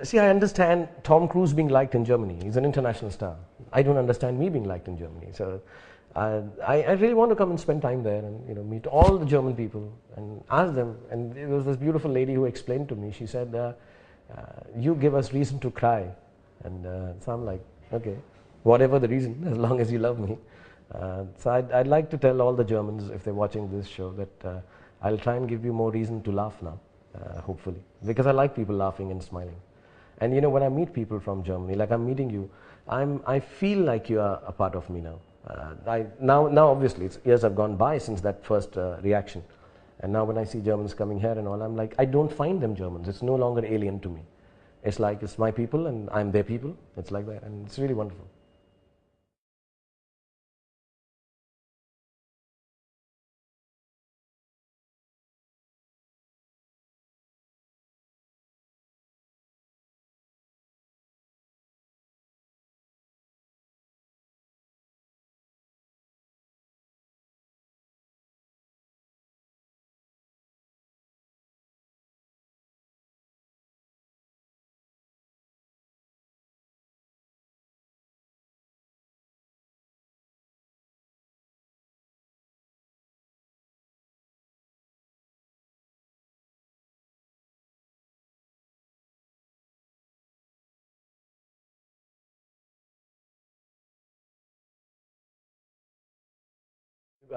See, I understand Tom Cruise being liked in Germany. He's an international star. I don't understand me being liked in Germany. So I really want to come and spend time there and meet all the German people and ask them. And there was this beautiful lady who explained to me. She said, "You give us reason to cry," and so I'm like, "Okay, whatever the reason, as long as you love me." So I'd like to tell all the Germans if they're watching this show that I'll try and give you more reason to laugh now, hopefully, because I like people laughing and smiling. And when I meet people from Germany, like I'm meeting you, I feel like you are a part of me now. Now obviously years have gone by since that first reaction, and now when I see Germans coming here and all, I'm like, I don't find them Germans. It's no longer alien to me. It's like it's my people and I'm their people. It's like that, and it's really wonderful.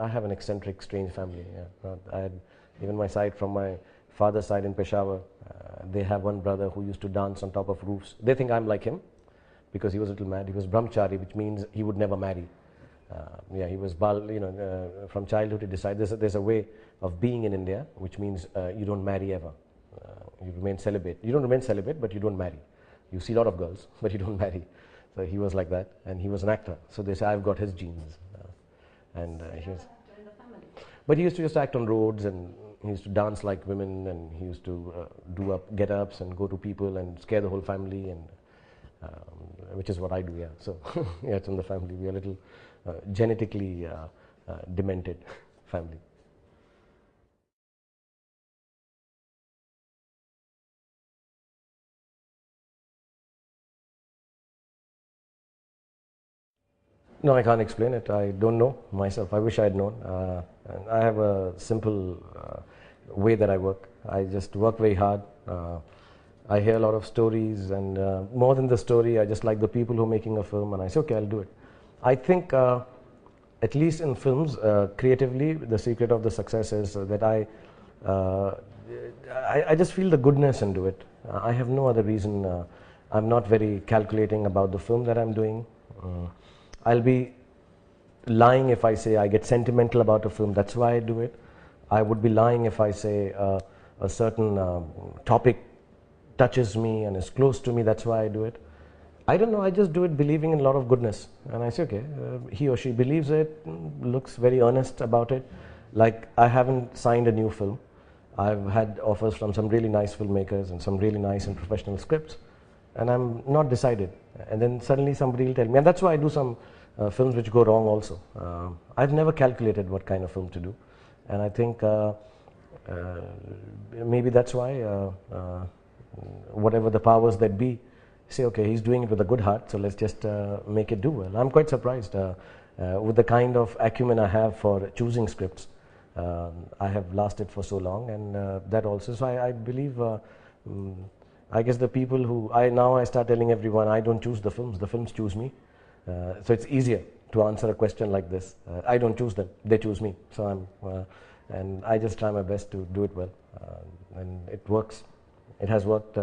I have an eccentric, strange family. Yeah. I had even my side from my father's side in Peshawar. They have one brother who used to dance on top of roofs. They think I'm like him because he was a little mad. He was brahmachari, which means he would never marry. Yeah, he was from childhood he decided there's a way of being in India, which means you don't marry ever. You remain celibate. You don't remain celibate, but you don't marry. You see a lot of girls, but you don't marry. So he was like that, and he was an actor. So they say I've got his genes. And he was, but he used to just act on roads, and he used to dance like women, and he used to do up get-ups and go to people and scare the whole family, and which is what I do. Yeah, so yeah, it's in the family. We are a little genetically demented family. No, I can't explain it. I don't know myself. I wish I had known. And I have a simple way that I work. I just work very hard. I hear a lot of stories, and more than the story, I just like the people who are making a film, and I say, okay, I'll do it. I think, at least in films, creatively, the secret of the success is that uh, I just feel the goodness and do it. I have no other reason. I'm not very calculating about the film that I'm doing. I'll be lying if I say I get sentimental about a film, that's why I do it. I would be lying if I say a certain topic touches me and is close to me, that's why I do it. I don't know, I just do it believing in a lot of goodness. And I say, okay, he or she believes it, looks very earnest about it. Like, I haven't signed a new film. I've had offers from some really nice filmmakers and some really nice and professional scripts, and I'm not decided. And then suddenly somebody will tell me, and that's why I do some films which go wrong also. I've never calculated what kind of film to do, and I think maybe that's why whatever the powers that be say, okay, he's doing it with a good heart, so let's just make it do well. I'm quite surprised with the kind of acumen I have for choosing scripts. I have lasted for so long, and that also. So I believe. I guess the people who I start telling everyone I don't choose the films choose me. So it's easier to answer a question like this. I don't choose them, they choose me. So and I just try my best to do it well, and it works. It has worked.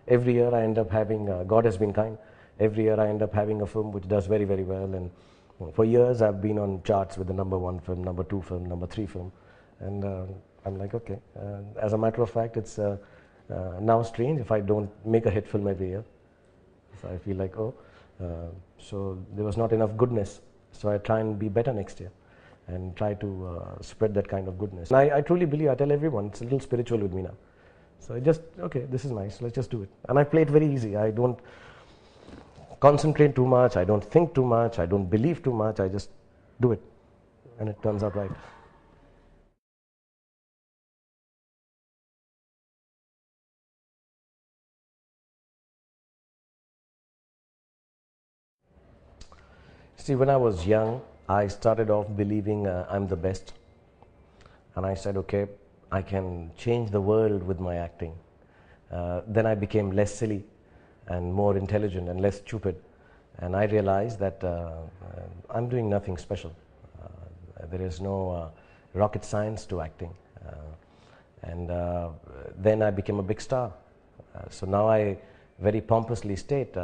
Every year I end up having, God has been kind, every year I end up having a film which does very, very well, and for years I've been on charts with the #1 film, #2 film, #3 film, and I'm like, okay. As a matter of fact, it's now strange if I don't make a hit film every year. So I feel like, so there was not enough goodness. So I try and be better next year and try to spread that kind of goodness. And I truly believe, I tell everyone, it's a little spiritual with me now. So I just, okay, this is nice, let's just do it. And I play it very easy. I don't concentrate too much, I don't think too much, I don't believe too much, I just do it. And it turns out right. See, when I was young, I started off believing I'm the best. And I said, okay, I can change the world with my acting. Then I became less silly and more intelligent and less stupid. And I realized that I'm doing nothing special. There is no rocket science to acting. And then I became a big star. So now I very pompously state,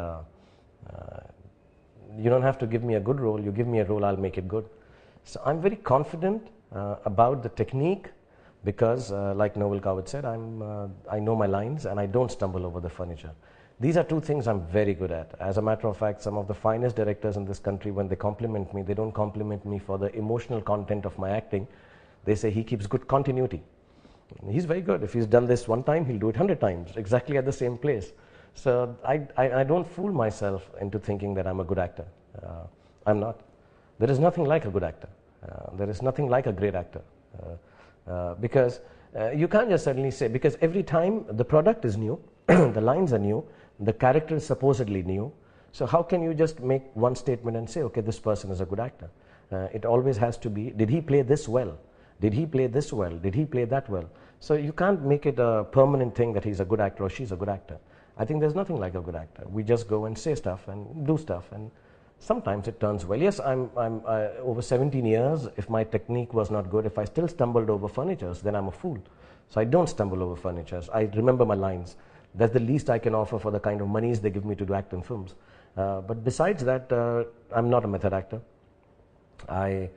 you don't have to give me a good role, you give me a role, I'll make it good. So I'm very confident about the technique because, like Noel Coward said, I know my lines and I don't stumble over the furniture. These are two things I'm very good at. As a matter of fact, some of the finest directors in this country, when they compliment me, they don't compliment me for the emotional content of my acting. They say he keeps good continuity. He's very good. If he's done this one time, he'll do it 100 times, exactly at the same place. So I don't fool myself into thinking that I'm a good actor. I'm not. There is nothing like a good actor. There is nothing like a great actor. Because you can't just suddenly say, because every time the product is new, the lines are new, the character is supposedly new. So how can you just make one statement and say, okay, this person is a good actor? It always has to be, did he play this well? Did he play this well? Did he play that well? So you can't make it a permanent thing that he's a good actor or she's a good actor. I think there's nothing like a good actor. We just go and say stuff and do stuff, and sometimes it turns well. Yes, I'm over 17 years, if my technique was not good, if I still stumbled over furnitures, then I'm a fool. So I don't stumble over furnitures. I remember my lines. That's the least I can offer for the kind of monies they give me to do act in films. But besides that, I'm not a method actor. I'm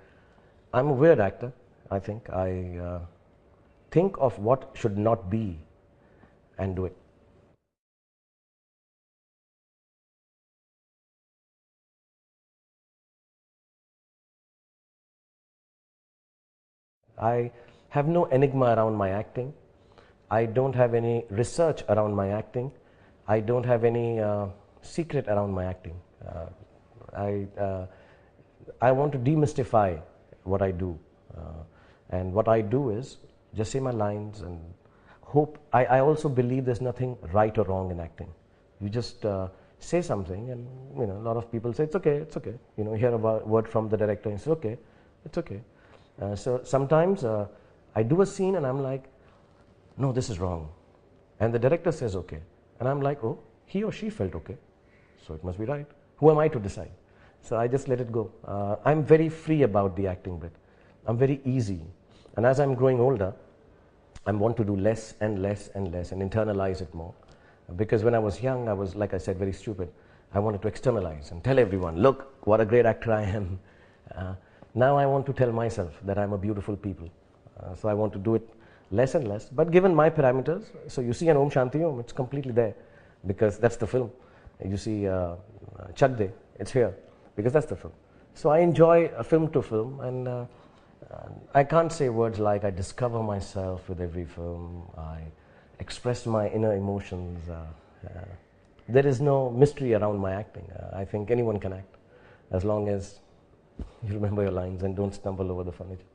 a weird actor, I think. I think of what should not be and do it. I have no enigma around my acting. I don't have any research around my acting. I don't have any secret around my acting. I want to demystify what I do. And what I do is just say my lines and hope. I also believe there's nothing right or wrong in acting. You just say something, and a lot of people say, it's okay, it's okay. You hear a word from the director and say, okay, it's okay. So sometimes I do a scene and I'm like, no, this is wrong. And the director says, okay. And I'm like, oh, he or she felt okay. So it must be right. Who am I to decide? So I just let it go. I'm very free about the acting bit. I'm very easy. And as I'm growing older, I want to do less and less and less and internalize it more. Because when I was young, I was, like I said, very stupid. I wanted to externalize and tell everyone, look, what a great actor I am. Now I want to tell myself that I'm a beautiful people. So I want to do it less and less. But given my parameters, so you see an Om Shanti Om, it's completely there because that's the film. You see Chak De, it's here because that's the film. So I enjoy a film to film, and I can't say words like I discover myself with every film. I express my inner emotions. There is no mystery around my acting. I think anyone can act as long as you remember your lines and don't stumble over the furniture.